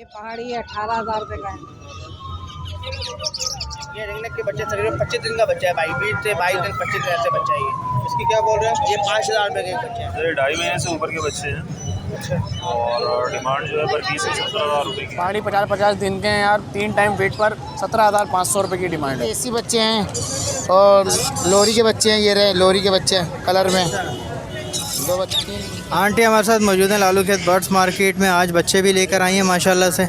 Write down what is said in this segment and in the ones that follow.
ये पहाड़ी 18,000 रुपये का है। ये रिंगनेक के बच्चे तकरीबन 25 दिन का बच्चा है भाई, 20 से 22 दिन 25 दिन से बच्चा है ये। इसकी क्या बोल रहे हैं? ये 5,000 रुपये का एक बच्चा है। ये 2.5 महीने से ऊपर के बच्चे हैं। अच्छा। और डिमांड जो है पर 20 से 17,000 रुपये की। पहाड़ी 50-50 दिन के हैं यार, 3 टाइम वेट पर 17,500 रुपये की डिमांड है। देसी बच्चे हैं और लोरी के बच्चे हैं। ये रहे लोरी के बच्चे हैं कलर में, दो बच्चे। आंटी हमारे साथ मौजूद हैं लालू खेत बर्ड्स मार्केट में। आज बच्चे भी लेकर आई हैं माशाल्लाह से।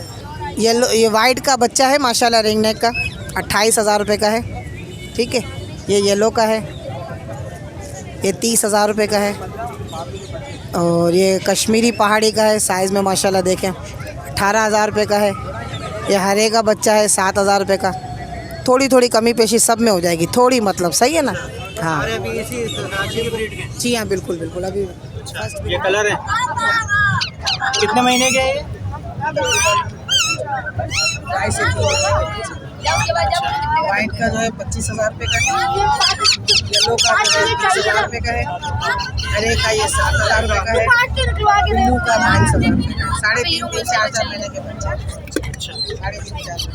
ये वाइट का बच्चा है माशाल्लाह, रिंग नेक का 28,000 रुपये का है। ठीक है, ये येलो का है, ये 30,000 रुपये का है। और ये कश्मीरी पहाड़ी का है, साइज़ में माशाल्लाह देखें 18,000 रुपये का है। ये हरे का बच्चा है 7,000 रुपये का। थोड़ी थोड़ी कमी पेशी सब में हो जाएगी, थोड़ी मतलब, सही है ना? हाँ जी हाँ, बिल्कुल बिल्कुल। अभी ये कलर है, कितने महीने के हैं? वाइट का जो है 25,000 रुपये का है, येलो का जो है 30,000 रुपये का है, हरे का ये 7,000 रुपये का है, ब्लू का 22,000 रुपये का है। 3.5 से 4 महीने के बच्चे। अच्छा। 3.5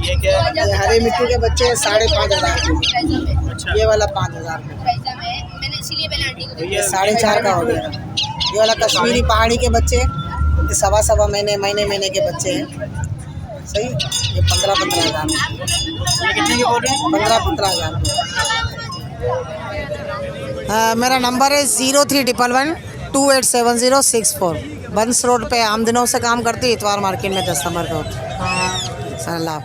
ये क्या है? ये हरे मिट्टी के बच्चे 5,500 अच्छा। ये वाला 5,000 रुपये, ये 4.5 का हो गया। ये वाला कश्मीरी पहाड़ी के बच्चे, ये 1.25 महीने के बच्चे हैं। सही, ये 15,000 ये कितने के बोल रहे हैं? 15,000 मेरा नंबर है 0311287064। बंस रोड पे आम दिनों से काम करती, इतवार मार्केट में 10 नंबर पे होती। सलाम।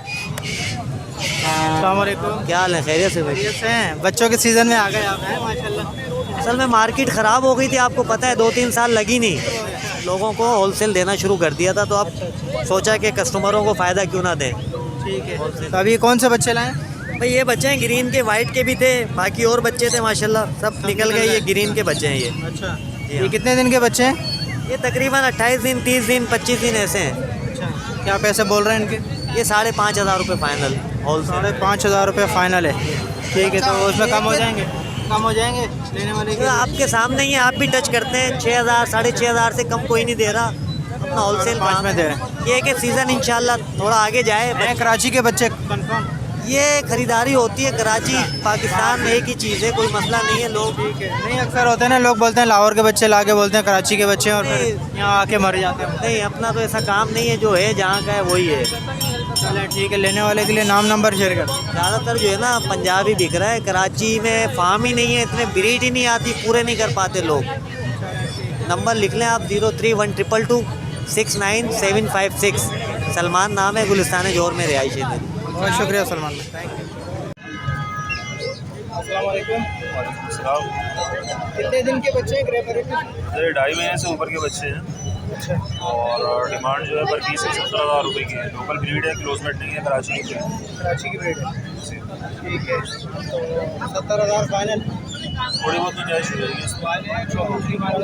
अस्सलाम वालेकुम। क्या हाल है? खैरियत से भाई? खैरियत से हैं? बच्चों के सीज़न में आ गए आप हैं माशाल्लाह। असल में मार्केट ख़राब हो गई थी, आपको पता है, 2-3 साल लगी नहीं, लोगों को होलसेल देना शुरू कर दिया था, तो अब सोचा कि कस्टमरों को फ़ायदा क्यों ना दें। ठीक है, तो अभी कौन से बच्चे लाएँ? भाई ये बच्चे हैं ग्रीन के, वाइट के भी थे, बाकी और बच्चे थे माशाल्लाह, सब निकल गए। ये ग्रीन के बच्चे हैं ये। अच्छा। जी ये हाँ। कितने दिन के बच्चे हैं? ये तकरीबन 28 दिन, 30 दिन, 25 दिन ऐसे हैं। अच्छा। क्या पैसे बोल रहे हैं इनके? ये 5,500 रुपये फ़ाइनल होलसेल। 5,500 रुपये फाइनल है। ठीक है, तो उसमें कम हो जाएंगे? कम हो जाएंगे लेने वाले के? आपके सामने ही, आप भी टच करते हैं, 6,000 6,500 से कम कोई नहीं दे रहा, अपना होलसेल 5 में दे रहे हैं। ये कि सीज़न इंशाल्लाह थोड़ा आगे जाए। हैं कराची के बच्चे कंफर्म? ये खरीदारी होती है कराची पाकिस्तान में, एक ही चीज़ है, कोई मसला नहीं है। लोग नहीं, अक्सर होते हैं ना, लोग बोलते हैं लाहौर के बच्चे ला के बोलते हैं कराची के बच्चे, और फिर यहाँ आके मर जाते हैं। नहीं, अपना तो ऐसा काम नहीं है, जो है जहाँ का है वही है। चलें ठीक है, लेने वाले के लिए नाम नंबर शेयर कर। ज़्यादातर जो है ना पंजाबी बिक रहा है, कराची में फार्म ही नहीं है, इतने ब्रीड ही नहीं आती, पूरे नहीं कर पाते लोग। नंबर लिख लें आप, 0312269756। सलमान नाम है, गुलिस्तान जोर में रिहाइश है मेरी। बहुत शुक्रिया सलमान भाई। अस्सलाम वालेकुम। सलाम। कितने दिन के बच्चे हैं ग्रे पैरेट? ये 2.5 महीने से ऊपर के बच्चे हैं। अच्छा। और डिमांड जो है पर 20 से 17,000 रुपये की है। लोकल ब्रीड है, क्लोज मेट नहीं है, कराची की है। कराची की ब्रीड है। ठीक है, 70,000 फाइनल। थोड़ी बहुत गुंजाइश हो जाएगी इसमें।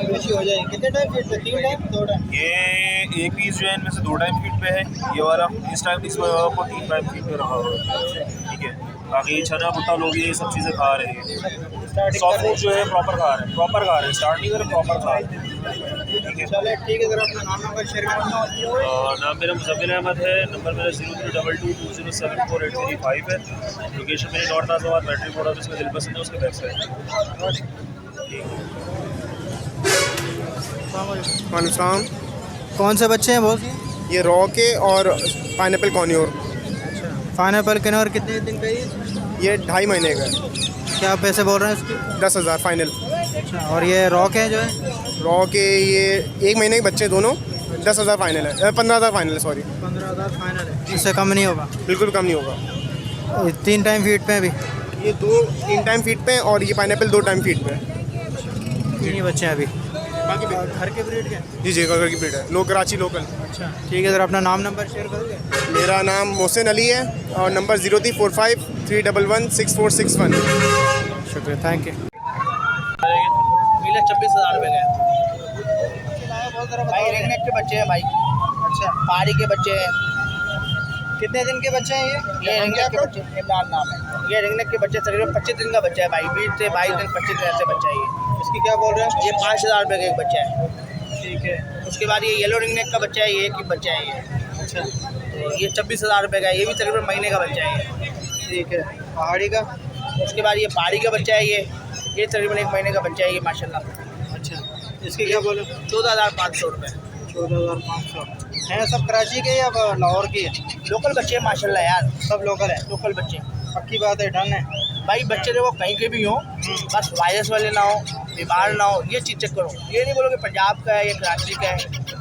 बेची हो जाएगी। कितने टाइम फीट पे? 3 टाइम 2 टाइम? ये एक पीस जो है इनमें से 2 टाइम फीट पे है, ये वाला इस टाइम इसमें आपको 3 टाइम फीट पे रखा हुआ है। ठीक है, बाकी छना बुट्टा लोग ये सब चीज़ें खा रहे हैं। सॉफ्ट फूड जो है प्रॉपर खा रहे हैं, स्टार्टिंग कर प्रॉपर खा रहे हैं। ठीक है, चले ठीक है, ज़रा अपना नाम नंबर शेयर करना। नाम मेरा मुज़म्मिल अहमद है, नंबर मेरा 0322207485 है। लोकेशन मेरी north Nazabad metric board office में दिल पसंद है, उसके बैक साइड। वालेकुम। कौन से बच्चे हैं बहुत? ये रॉ के और पाइनएप्पल कॉर्नियोर। पाइनएप्पल किन्नौर कितने दिन का ये? ये 2.5 महीने का है। क्या पैसे बोल रहे हैं इसके? 10,000 फाइनल। अच्छा, और ये रॉक है जो है? रॉ के ये 1 महीने के बच्चे दोनों, 10,000 फाइनल है, 15,000 फाइनल है, सॉरी। 15,000 फाइनल है, इससे कम नहीं होगा? बिल्कुल कम नहीं होगा। 3 टाइम फीट पे अभी? ये 3 टाइम फीट पे और ये पाइनएप्पल 2 टाइम फीट पे है। 3 ही बच्चे हैं अभी। बाकी घर के ब्रीड के? जी जी, घर की ब्रीड है, लोग कराची लोकल। अच्छा ठीक है, सर अपना नाम नंबर शेयर करोगे? मेरा नाम मोहसिन अली है और नंबर 034531164661। शुक्रिया, थैंक यू। 26,000 रुपये का भाई। रिंगनेक के बच्चे हैं भाई। अच्छा, पहाड़ी के बच्चे हैं। कितने दिन के बच्चे हैं ये रिंगनेक के बच्चे? इमरान नाम है। ये रिंगनेक के बच्चे तकरीबन 25 दिन का बच्चा है भाई, 20 से 22 दिन 25 दिन से बच्चा है ये। इसकी क्या बोल रहे हैं? ये 5,000 रुपये का एक बच्चा है। ठीक है। उसके बाद ये येलो रिंग नेक का बच्चा है, ये एक ही बच्चा है ये। अच्छा, तो ये 26,000 रुपये का है, ये भी तकरीबन महीने का बच्चा है ये। ठीक है। पहाड़ी का? उसके बाद ये पहाड़ी का बच्चा है, ये तकरीबन 1 महीने का बच्चा है ये माशाल्लाह। अच्छा, इसके क्या बोले? 14,500 रुपये। 14,500 है। सब कराची के या लाहौर के? लोकल बच्चे हैं माशाल्लाह यार, सब लोकल है, लोकल बच्चे। पक्की बात है, डन है भाई। बच्चे देखो कहीं के भी हों, बस वायरस वाले ना हो, बीमार ना हो, ये चीज़ चेक करो। ये नहीं बोलो कि पंजाब का है या कराची का है,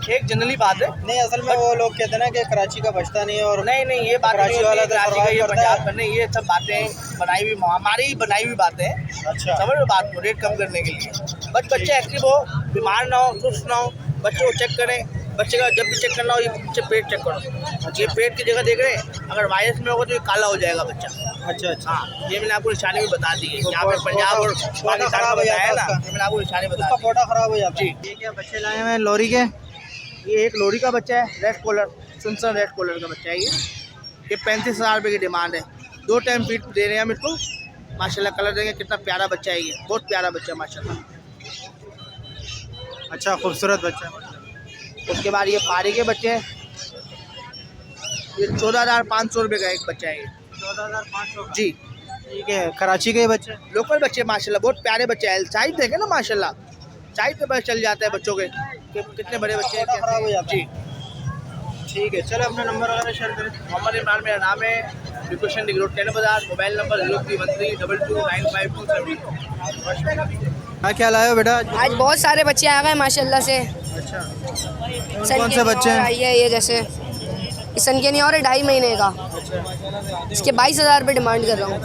एक जनरली बात है। नहीं, असल में वो लोग कहते हैं ना कि कराची का बचता नहीं है, और नहीं ये बात कराची वाला कराची का, ये पंजाब का नहीं, ये सब बातें बनाई हुई, हमारी ही बनाई हुई बातें हैं। अच्छा, समझ लो बात को, रेट कम करने के लिए। बस बच्चे एक्टिव हो, बीमार ना हो, सुस्त ना हो, बच्चे को चेक करें। बच्चे का जब भी चेक करना हो, ये पीछे पेट चेक करो। ये पेट की जगह देख रहे हैं, अगर वायरस में होगा तो ये काला हो जाएगा बच्चा। अच्छा अच्छा, हाँ, ये मैंने आपको निशानी भी बता दी है। यहाँ पे पंजाब और पाकिस्तान का बताया ना, ये मैंने आपको निशानी बता दी। फोटा खराब हो जाता है। ये क्या बच्चे लाए हैं लोरी के? ये एक लोरी का बच्चा है, रेड कॉलर, सुनसन रेड कॉलर का बच्चा है ये 35,000 रुपये की डिमांड है। 2 टाइम फीड दे रहे हैं हम इसको माशाल्लाह। कलर देंगे, कितना प्यारा बच्चा है ये, बहुत प्यारा बच्चा है माशाल्लाह। अच्छा, खूबसूरत बच्चा है। उसके बाद ये पारी के बच्चे हैं, ये 14,500 रुपये का एक बच्चा है ये। 14,500 जी। ठीक है। कराची के बच्चे, लोकल बच्चे माशाल्लाह, बहुत प्यारे बच्चे हैं। साइज देखें ना माशाल्लाह, साइज पे पता चल जाता है बच्चों के कि कितने बड़े बच्चे हैं, खराब हो जाते हैं। जी ठीक है। चलो अपना नंबर वगैरह शेयर करें। मोहम्मद इमरान मेरा नाम है, लोकेशन दिख रोड 10 बाजार, मोबाइल नंबर 0313229552। हाँ, क्या लाए हो बेटा? आज बहुत सारे बच्चे आ गए माशाल्लाह से। अच्छा, कौन से बच्चे हैं? ये जैसे सन के नहीं और 2.5 महीने का। इसके 22,000 रुपये डिमांड कर रहा हूँ।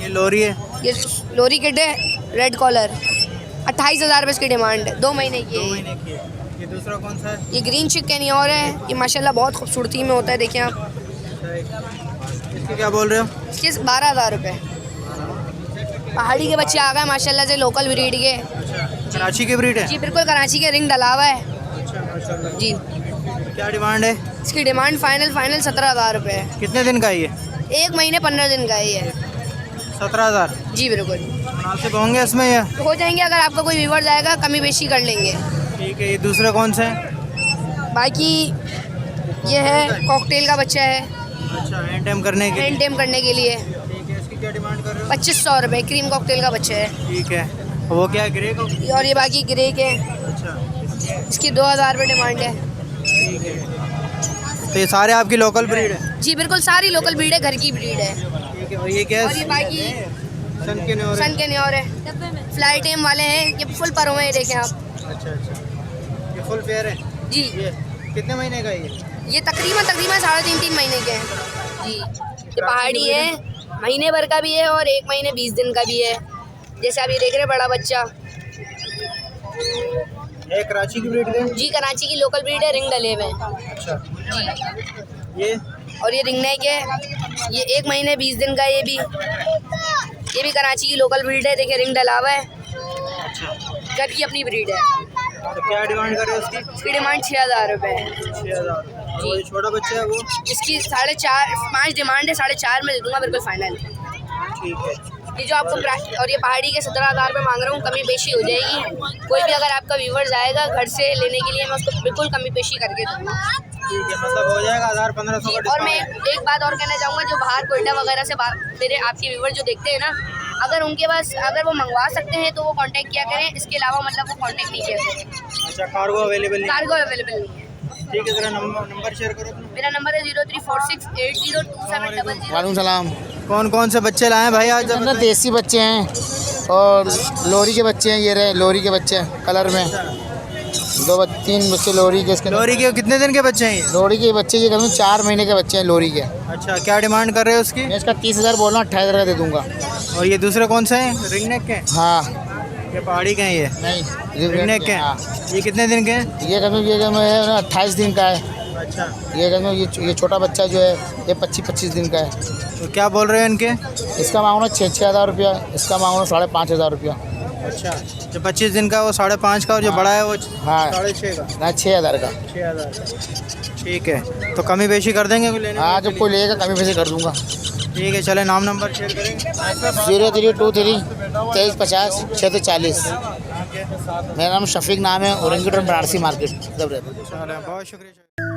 ये लोरी है? ये लोरी किट है, रेड कॉलर, 28,000 रुपये इसकी डिमांड है, 2 महीने की है। ये दूसरा कौन सा है? ये ग्रीन चिक के नहीं और है, ये माशाल्लाह बहुत खूबसूरती में होता है, देखिए आप। इसके क्या बोल रहे हो? इसके 12,000 रुपये। पहाड़ी के बच्चे आ गए माशाल्लाह से, लोकल ब्रीड के। कराची के ब्रीड है? जी बिल्कुल, कराची के, रिंग डला हुआ है जी। क्या डिमांड है इसकी? डिमांड फाइनल 17,000 रुपये है। कितने दिन का है ये? 1 महीने 15 दिन का है ये। 17,000? जी बिल्कुल, मुनासिब होंगे इसमें ये? हो जाएंगे, अगर आपका कोई व्यूवर जाएगा कमी बेशी कर लेंगे। ठीक है। ये दूसरे कौन से हैं? बाकी ये है कॉकटेल का बच्चा है। अच्छा, एंड टाइम करने के लिए? एंड टाइम करने के लिए। ठीक है। इसकी क्या डिमांड कर रहे हो? 2500 रुपये, क्रीम कॉकटेल का बच्चा है। ठीक है। वो क्या ग्रे का? और ये बाकी ग्रे के, अच्छा, इसकी 2,000 रुपये डिमांड है। ठीक है। तो ये सारे आपकी लोकल ब्रीड है? जी बिल्कुल, सारी लोकल ब्रीड है, घर की ब्रीड है। ठीक है। और ये क्या है? और ये बाकी सन के न्योर? सन के न्योर है, फ्लाई टाइम वाले हैं, ये फुल पर हुए हैं, देखें आप। अच्छा अच्छा, ये फुल फेयर है जी। ये कितने महीने का है ये तकरीबन 3.5 महीने के हैं जी। ये पहाड़ी है, महीने भर का भी है और 1 महीने 20 दिन का भी है। जैसे आप ये देख रहे हैं, बड़ा बच्चा। ये कराची की ब्रीड है? जी, कराची की लोकल ब्रीड है, रिंग डले हुए हैं। अच्छा। जी। ये? और ये रिंग नेक है, ये 1 महीने 20 दिन का है। ये भी कराची की लोकल ब्रीड है, देखिए रिंग डला हुआ है। अच्छा। घर की अपनी ब्रीड है। तो क्या डिमांड कर रहे हो उसकी? इसकी डिमांड 6,000 रुपये है। 6,000? जी। छोटा बच्चा है वो? इसकी 4.5 डिमांड है, 4.5 में दे दूँगा बिल्कुल फाइनल। ठीक है। ये जो आपको और ये पहाड़ी के 17,000 रुपये मांग रहा हूँ, कमी पेशी हो जाएगी। कोई भी अगर आपका व्यूवर जाएगा घर से लेने के लिए, मैं उसको बिल्कुल कमी पेशी करके दूँगा। ठीक है, मतलब हो जाएगा 1,000-1,500 का। और मैं एक बात और कहना चाहूँगा, जो बाहर कोयटा वगैरह से मेरे आपके व्यूवर जो देखते हैं ना, अगर उनके पास अगर वो मंगवा सकते हैं तो वो कांटेक्ट किया करें, इसके अलावा मतलब वो कांटेक्ट नहीं किया करें। अच्छा, कार्गो अवेलेबल नहीं? कार्गो अवेलेबल नहीं है। ठीक है, ज़रा नंबर शेयर करो। मेरा नंबर है 0346802700। वालेकुम सलाम। कौन कौन से बच्चे लाए हैं भाई आज? अंदर देसी बच्चे हैं और लोरी के बच्चे हैं, ये रहे लोरी के बच्चे हैं कलर में। 2-3 बच्चे लोरी के। इसके लोरी के कितने दिन के बच्चे हैं ये? लोरी के बच्चे ये कम 4 महीने के बच्चे हैं लोरी के। अच्छा, क्या डिमांड कर रहे हो उसकी? मैं इसका 30,000 बोल रहा हूँ, 28,000 का दे दूँगा। और ये दूसरे कौन से हैं? रिंग नेक के? हाँ। ये पहाड़ी के हैं? ये नहीं, रिंग नेक के हैं। हाँ। ये कितने दिन के हैं? ये कम है ना 28 दिन का है। अच्छा। ये कम ये छोटा बच्चा जो है ये 25 दिन का है। तो क्या बोल रहे हैं इनके? इसका मांगना 6,000 रुपया, इसका मांगना 5,500 रुपया। अच्छा, जो 25 दिन का वो 5.5 का, और जो बड़ा है वो हाँ 6.5 का? ना 6,000 का। 6,000। ठीक है, तो कमी बेशी कर देंगे लेने? हाँ, जब कोई लेगा कमी पैसे कर दूँगा। ठीक है, चले नाम नंबर शेयर करेंगे। 0323 2350 640। मेरा नाम शफीक नाम है, औरंगीटन बनारसी मार्केट सब रहता है। बहुत शुक्रिया।